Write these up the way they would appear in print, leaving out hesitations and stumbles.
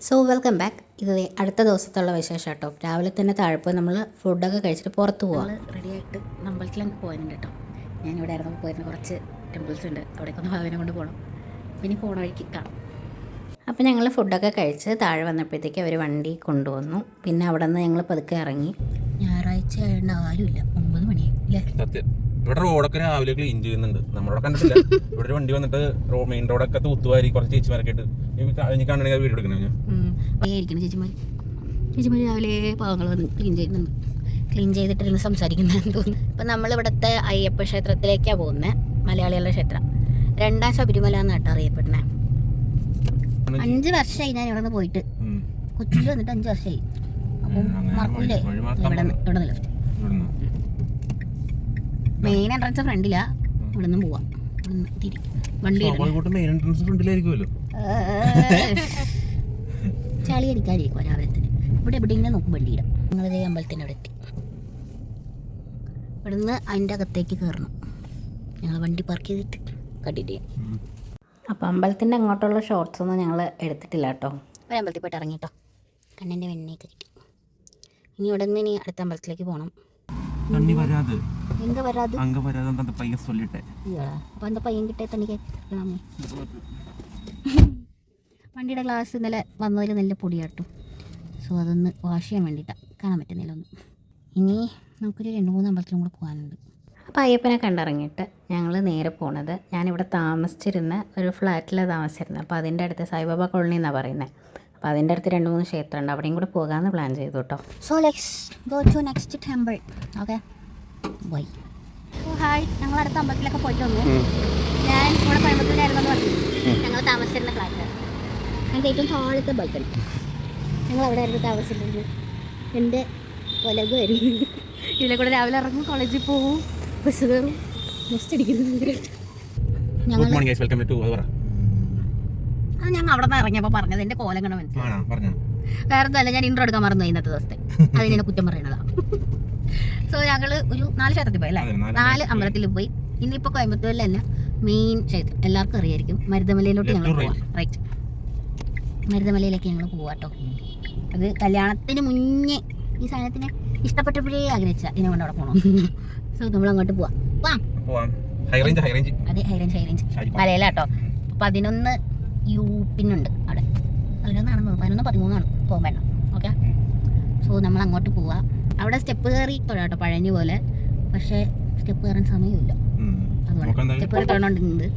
So welcome back. ഇത് അടുത്ത ദിവസത്തുള്ള വിശേഷം കേട്ടോ. രാവിലെ തന്നെ താഴെ നമ്മൾ ഫുഡൊക്കെ കഴിച്ചിട്ട് പുറത്ത് പോകാം. റെഡിയായിട്ട് അമ്പലത്തിലേക്ക് പോകാനുണ്ട് കേട്ടോ. ഞാനിവിടെ ഇറങ്ങുമ്പോൾ പോയിരുന്ന കുറച്ച് ടെമ്പിൾസ് ഉണ്ട്, അവിടേക്കൊന്ന് ഭാവനെ കൊണ്ട് പോകണം. പിന്നെ പോണ വഴിക്ക് കാണാം. അപ്പോൾ ഞങ്ങൾ ഫുഡൊക്കെ കഴിച്ച് താഴെ വന്നപ്പോഴത്തേക്ക് അവർ വണ്ടി കൊണ്ടുവന്നു. പിന്നെ അവിടെ നിന്ന് ഞങ്ങൾ പതുക്കെ ഇറങ്ങി. ഞായറാഴ്ച ആയതുകൊണ്ട് ആരുമില്ല, 9 മണിയായി അല്ലേ. ഇവിടെ റോഡൊക്കെ രാവിലെ ക്ലീൻ ചെയ്യുന്നുണ്ട്. നമ്മളവിടെ കണ്ടിട്ടില്ല. ഇവിടെ വണ്ടി വന്നിട്ട് മെയിൻ റോഡൊക്കെ തൂത്തുവാരി കുറച്ച് ചേച്ചിമാരൊക്കെ ഇട്ട് കാണണമെങ്കിൽ വീഡിയോ എടുക്കണേ. ചേച്ചിമാർ രാവിലെ പാവങ്ങൾ വന്ന് ക്ലീൻ ചെയ്തിട്ടിരുന്ന് സംസാരിക്കുന്നതെന്ന് തോന്നുന്നു. ഇപ്പം നമ്മളിവിടുത്തെ അയ്യപ്പ ക്ഷേത്രത്തിലേക്കാണ് പോകുന്നത്. മലയാളികളുടെ ക്ഷേത്രം 2ാം ശബരിമല എന്നാട്ടോ അറിയപ്പെടുന്നത്. 5 വർഷമായി ഞാൻ ഇവിടെ നിന്ന് പോയിട്ട്. കൊച്ചിയിൽ വന്നിട്ട് 5 വർഷമായി. അപ്പം മറക്കൂലേ. ഇവിടെ ലെഫ്റ്റ് മെയിൻ എൻട്രൻസ് ഫ്രണ്ടിലാ. ഇവിടെ നിന്ന് പോവാം. വണ്ടി ചളി അടിക്കാതിരിക്കും രാവിലെ തന്നെ. ഇവിടെ എവിടെയെങ്കിലും നോക്കും വണ്ടിയിടാം. ഞങ്ങളിതേ അമ്പലത്തിൻ്റെ അവിടെ എത്തി. ഇവിടെ നിന്ന് അതിൻ്റെ അകത്തേക്ക് കയറണം. ഞങ്ങൾ വണ്ടി പാർക്ക് ചെയ്തിട്ട് കണ്ടിട്ട് ചെയ്യാം. അപ്പോൾ അമ്പലത്തിൻ്റെ അങ്ങോട്ടുള്ള ഷോർട്സ് ഒന്നും ഞങ്ങൾ എടുത്തിട്ടില്ല കേട്ടോ. ഒരു അമ്പലത്തിൽ പോയിട്ട് ഇറങ്ങിട്ടോ. കണ്ണിൻ്റെ വെണ്ണയൊക്കെ കിട്ടി. ഇനി ഇവിടെ നിന്ന് ഇനി അടുത്ത അമ്പലത്തിലേക്ക് പോകണം. തണ്ണി വരാതെ എങ്ക വരാതെ അങ്ക വരാതെ அந்த பையன் சொல்லிட்டே. അപ്പോൾ அந்த പയ്യൻ കിട്ടേ തണ്ണി കേൾക്കണം. വണ്ടിയുടെ ഗ്ലാസ് ഇന്നലെ വന്നതിൽ നല്ല പൊടിയാട്ടോ. സോ അതൊന്ന് വാഷ് ചെയ്യാൻ വേണ്ടിയിട്ടാണ്. കാണാൻ പറ്റുന്നില്ല ഒന്നും. ഇനി നമുക്കൊരു 2-3 അമ്പലത്തിലും കൂടെ പോകാനുണ്ട്. അപ്പോൾ അയ്യപ്പനെ കണ്ടിറങ്ങിയിട്ട് ഞങ്ങൾ നേരെ പോണത്, ഞാനിവിടെ താമസിച്ചിരുന്ന ഒരു ഫ്ലാറ്റിലാണ് താമസിച്ചിരുന്നത്. അപ്പോൾ അതിൻ്റെ അടുത്ത് സായിബാബ കോളനി എന്നാണ് പറയുന്നത്. അപ്പോൾ അതിൻ്റെ അടുത്ത് 2-3 ക്ഷേത്രമുണ്ട്, അവിടെയും കൂടെ പോകാമെന്ന് പ്ലാൻ ചെയ്തു കേട്ടോ. So let's go to next temple. Okay bye. Hi, ഞങ്ങൾ അടുത്ത അമ്പലത്തിലൊക്കെ പോയിട്ട് വന്നു. ഞാൻ ഇവിടെ കോയമ്പത്തൂരായിരുന്നു പറഞ്ഞു. ഞങ്ങൾ താമസിച്ചിരുന്ന ഫ്ലാറ്റിലാണ്. ഞങ്ങൾക്ക് ഏറ്റവും താഴത്തെ ബൈക്കാണ്. ഞങ്ങൾ അവിടെ ആയിരുന്നു താമസിച്ചിരുന്നത്. എൻ്റെ കൊലകുമായിരുന്നു. ഇതിലെ കൂടെ രാവിലെ ഇറങ്ങും, കോളേജിൽ പോകും, ബസ് കയറും, നെക്സ്റ്റ് അടിക്കുന്നു. ഞങ്ങൾ അത് ഞങ്ങൾ അവിടെ നിന്ന് ഇറങ്ങിയപ്പോൾ പറഞ്ഞത് എൻ്റെ കോലം കണ്ട മനസ്സിലായി. വേറെ ഒന്നുമല്ല, ഞാൻ ഇൻട്രോ എടുക്കാൻ മറന്നു ഇന്നത്തെ ദിവസത്തെ. അതിനെ കുറ്റം പറയണതാണ്. സോ ഞങ്ങൾ ഒരു 4 ക്ഷേത്രത്തിൽ പോയി അല്ലേ, 4 അമ്പലത്തിൽ പോയി. ഇന്നിപ്പോൾ കോയമ്പത്തൂരിൽ തന്നെ മെയിൻ ക്ഷേത്രം എല്ലാവർക്കും അറിയായിരിക്കും, മരുതമലയിലോട്ട് ഞങ്ങൾ പോവാം. റൈറ്റ്, മരുതമലയിലേക്ക് ഞങ്ങൾ പോവാട്ടോ. അത് കല്യാണത്തിന് മുന്നേ ഈ സാധനത്തിനെ ഇഷ്ടപ്പെട്ടപ്പോഴേ ആഗ്രഹിച്ച ഇതിനെ കൊണ്ട് അവിടെ പോകണം. സോ നമ്മൾ അങ്ങോട്ട് പോവാം. അതെ, ഹൈറേഞ്ച് മലയിലാട്ടോ. 11 യൂപ്പിനുണ്ട് അവിടെ. 11-13 പോകാൻ വേണം. ഓക്കെ, സോ നമ്മൾ അങ്ങോട്ട് പോവാം. അവിടെ സ്റ്റെപ്പ് കയറി തൊഴാട്ടോ, പഴഞ്ഞു പോലെ. പക്ഷേ സ്റ്റെപ്പ് കയറാൻ സമയമില്ല, അതുകൊണ്ട് സ്റ്റെപ്പ് കയറി തൊഴണോണ്ടിരുന്നത്.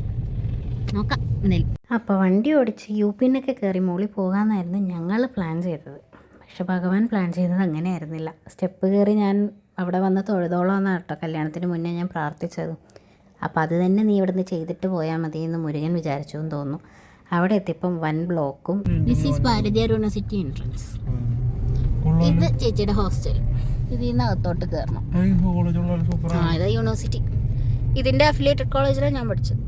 നോക്കാം എന്തായാലും. അപ്പോൾ വണ്ടി ഓടിച്ച് യൂപ്പിന്നൊക്കെ കയറി മോളിൽ പോകാമെന്നായിരുന്നു ഞങ്ങൾ പ്ലാൻ ചെയ്തത്. പക്ഷെ ഭഗവാൻ പ്ലാൻ ചെയ്തത് അങ്ങനെയായിരുന്നില്ല. സ്റ്റെപ്പ് കയറി ഞാൻ അവിടെ വന്ന് തൊഴുതോളം എന്നാണ് കേട്ടോ കല്യാണത്തിന് മുന്നേ ഞാൻ പ്രാർത്ഥിച്ചത്. അപ്പോൾ അത് തന്നെ നീ ഇവിടെ നിന്ന് ചെയ്തിട്ട് പോയാൽ മതി എന്ന് മുരുകൻ വിചാരിച്ചു എന്ന് തോന്നുന്നു. അവിടെ എത്തിയപ്പം 1 ബ്ലോക്കും. This is Bharatiya university entrance. ഇത് ചേച്ചിയുടെ ഹോസ്റ്റൽ. ഇതിൽ നിന്ന് അകത്തോട്ട് കയറണം. ഇതാ യൂണിവേഴ്സിറ്റി. ഇതിൻ്റെ അഫിലിയേറ്റഡ് കോളേജിലാണ് ഞാൻ പഠിച്ചത്.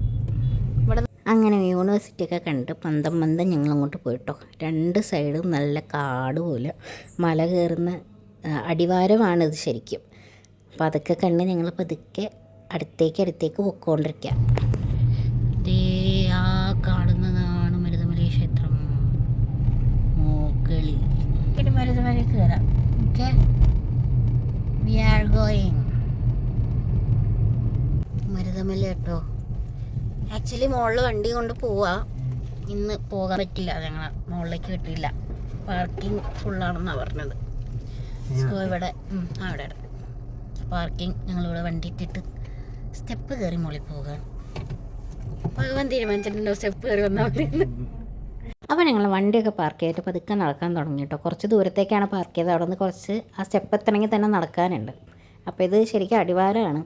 ഇവിടെ അങ്ങനെ യൂണിവേഴ്സിറ്റിയൊക്കെ കണ്ട് പന്തം ഞങ്ങൾ അങ്ങോട്ട് പോയിട്ടോ. 2 സൈഡും നല്ല കാട് പോലെ മല കയറുന്ന അടിവാരമാണിത് ശരിക്കും. അപ്പോൾ അതൊക്കെ കണ്ട് ഞങ്ങൾ പതുക്കെ അടുത്തേക്ക് പൊയ്ക്കൊണ്ടിരിക്കുക. ആ കാണുന്നതാണ് മരുതമല ക്ഷേത്രം. മുകളിൽ മരുതമല കയറാം. Okay, V are going Maruthamala കേട്ടോ. ആക്ച്വലി മുകളിൽ വണ്ടി കൊണ്ട് പോവാ. ഇന്ന് പോകാൻ പറ്റില്ല, ഞങ്ങൾ മുകളിലേക്ക് കിട്ടിയില്ല. പാർക്കിംഗ് ഫുള്ളാണെന്നാണ് പറഞ്ഞത്. സോ ഇവിടെ അവിടെ പാർക്കിംഗ്. ഞങ്ങളിവിടെ വണ്ടി ഇട്ടിട്ട് സ്റ്റെപ്പ് കയറി മുകളിൽ പോകാൻ ഭഗവാൻ തീരുമാനിച്ചിട്ടുണ്ടോ സ്റ്റെപ്പ് കയറി വന്നാൽ മതി. അപ്പോൾ ഞങ്ങൾ വണ്ടിയൊക്കെ പാർക്ക് ചെയ്തിട്ട് പതുക്കെ നടക്കാൻ തുടങ്ങി കേട്ടോ. കുറച്ച് ദൂരത്തേക്കാണ് പാർക്ക് ചെയ്തത്. അവിടെ നിന്ന് കുറച്ച് ആ സ്റ്റെപ്പ് എത്തണമെങ്കിൽ തന്നെ നടക്കാനുണ്ട്. അപ്പോൾ ഇത് ശരിക്കും അടിവാരമാണ്.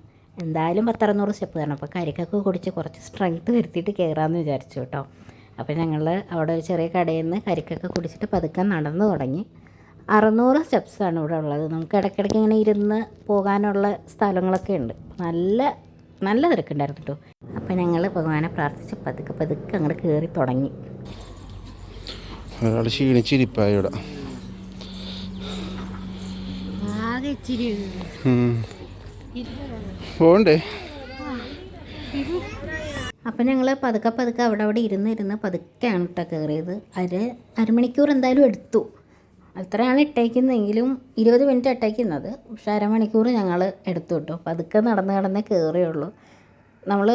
എന്തായാലും 10-600 സ്റ്റെപ്പ് കയറണം. അപ്പോൾ കരിക്കൊക്കെ കുടിച്ച് കുറച്ച് സ്ട്രെങ്ത്ത് വരുത്തിയിട്ട് കയറാമെന്ന് വിചാരിച്ചു കേട്ടോ. അപ്പോൾ ഞങ്ങൾ അവിടെ ഒരു ചെറിയ കടയിൽ നിന്ന് കരിക്കൊക്കെ കുടിച്ചിട്ട് പതുക്കെ നടന്നു തുടങ്ങി. 600 സ്റ്റെപ്സാണ് ഇവിടെ ഉള്ളത്. നമുക്ക് ഇടയ്ക്കിടയ്ക്ക് ഇങ്ങനെ ഇരുന്ന് പോകാനുള്ള സ്ഥലങ്ങളൊക്കെ ഉണ്ട്. നല്ല തിരക്കുണ്ടായിരുന്നു കേട്ടോ. അപ്പോൾ ഞങ്ങൾ ഭഗവാനെ പ്രാർത്ഥിച്ച് പതുക്കെ അങ്ങോട്ട് കയറി തുടങ്ങി. ക്ഷീണിച്ചിരിപ്പായിവിടെ ആകെ ഇച്ചിരി പോണ്ടേ. അപ്പം ഞങ്ങൾ പതുക്കെ അവിടെ ഇരുന്ന് പതുക്കെയാണ് കേട്ടോ കയറിയത്. അരമണിക്കൂർ എന്തായാലും എടുത്തു. അത്രയാണ് ഇട്ടേക്കുന്നതെങ്കിലും 20 മിനിറ്റ് ഇട്ടേക്കുന്നത്. പക്ഷെ അരമണിക്കൂർ ഞങ്ങൾ എടുത്തു കേട്ടോ. പതുക്കെ നടന്ന് കയറിയുള്ളൂ. നമ്മൾ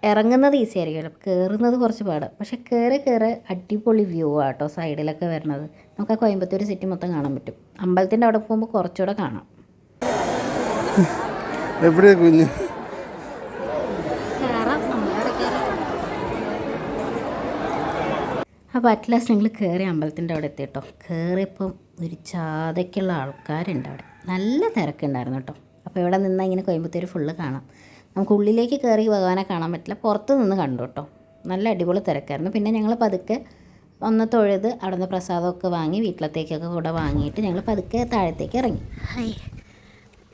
ഇറങ്ങുന്നത് ഈസി ആയിരിക്കുമല്ലോ, കയറുന്നത് കുറച്ച് പാടാണ്. പക്ഷെ കയറി അടിപൊളി വ്യൂ ആട്ടോ സൈഡിലൊക്കെ വരുന്നത്. നമുക്ക് ആ കോയമ്പത്തൂർ സിറ്റി മൊത്തം കാണാൻ പറ്റും. അമ്പലത്തിൻ്റെ അവിടെ പോകുമ്പോൾ കുറച്ചുകൂടെ കാണാം. എവിടെയാ കുഞ്ഞ്? അപ്പോൾ അറ്റ്ലാസ്റ്റ് ഞങ്ങൾ കയറി അമ്പലത്തിൻ്റെ അവിടെ എത്തി കേട്ടോ. കയറിയപ്പം ഒരു ചാതയ്ക്കുള്ള ആൾക്കാരുണ്ട് അവിടെ. നല്ല തിരക്കുണ്ടായിരുന്നു കേട്ടോ. അപ്പോൾ ഇവിടെ നിന്നാൽ ഇങ്ങനെ കോയമ്പത്തൂർ ഫുള്ള് കാണാം. നമുക്ക് ഉള്ളിലേക്ക് കയറി ഭഗവാനെ കാണാൻ പറ്റില്ല, പുറത്ത് നിന്ന് കണ്ടു കേട്ടോ. നല്ല അടിപൊളി തിരക്കായിരുന്നു. പിന്നെ ഞങ്ങൾ പതുക്കെ ഒന്ന് തൊഴുത് അവിടെ നിന്ന് പ്രസാദമൊക്കെ വാങ്ങി വീട്ടിലത്തേക്കൊക്കെ കൂടെ വാങ്ങിയിട്ട് ഞങ്ങൾ പതുക്കെ താഴത്തേക്ക് ഇറങ്ങി.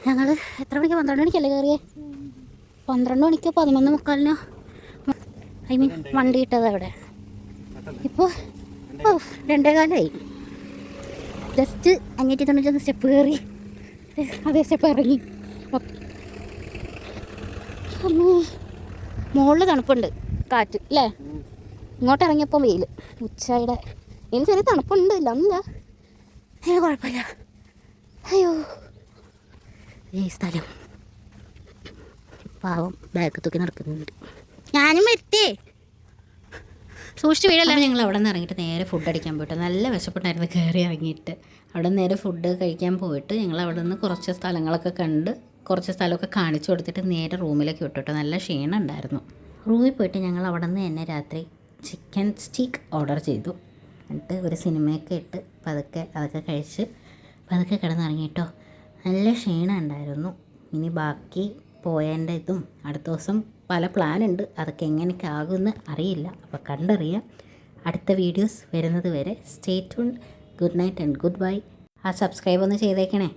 ഞങ്ങൾ എത്ര മണിക്ക് 12 മണിക്കല്ലേ കയറിയേ? 12 മണിക്കോ 11:45 ഐ മീൻ വണ്ടി ഇട്ടത് അവിടെ. ഇപ്പോൾ 2:15 ജസ്റ്റ് 591 സ്റ്റെപ്പ് കയറി, അതേ സ്റ്റെപ്പ് ഇറങ്ങി. മുകളിൽ തണുപ്പുണ്ട്, കാറ്റ് അല്ലേ? ഇങ്ങോട്ട് ഇറങ്ങിയപ്പോൾ വെയിൽ, ഉച്ചയുടെ ഇനി ചെറിയ തണുപ്പുണ്ട്, ഇല്ല കുഴപ്പമില്ല. അയ്യോ ഈ സ്ഥലം പാവം ബാഗ് തൂക്കി നടക്കുന്നുണ്ട്. ഞാനും എത്തേ സൂക്ഷിച്ച് വീഴല്ല. ഞങ്ങൾ അവിടെ നിന്ന് ഇറങ്ങിയിട്ട് നേരെ ഫുഡ് അടിക്കാൻ പോയിട്ട് നല്ല വിശപ്പുണ്ടായിരുന്നു. കയറി ഇറങ്ങിയിട്ട് അവിടെ നിന്ന് നേരെ ഫുഡ് കഴിക്കാൻ പോയിട്ട് ഞങ്ങൾ അവിടെ നിന്ന് കുറച്ച് സ്ഥലങ്ങളൊക്കെ കണ്ട് കുറച്ച് സ്ഥലമൊക്കെ കാണിച്ചു കൊടുത്തിട്ട് നേരെ റൂമിലേക്ക് വിട്ടു. നല്ല ക്ഷീണം ഉണ്ടായിരുന്നു. റൂമിൽ പോയിട്ട് ഞങ്ങൾ അവിടെ നിന്ന് തന്നെ രാത്രി ചിക്കൻ സ്റ്റീക്ക് ഓർഡർ ചെയ്തു. എന്നിട്ട് ഒരു സിനിമയൊക്കെ ഇട്ട് പതുക്കെ അതൊക്കെ കഴിച്ച് പതുക്കെ കിടന്നിറങ്ങിയിട്ടോ. നല്ല ക്ഷീണം ഉണ്ടായിരുന്നു. ഇനി ബാക്കി പോയതിൻ്റെ ഇതും അടുത്ത ദിവസം പല പ്ലാനുണ്ട്. അതൊക്കെ എങ്ങനെയൊക്കെ ആകുമെന്ന് അറിയില്ല. അപ്പോൾ കണ്ടറിയാം. അടുത്ത വീഡിയോസ് വരുന്നത് വരെ stay tuned. Good night and good bye. ആ സബ്സ്ക്രൈബ് ഒന്ന് ചെയ്തേക്കണേ.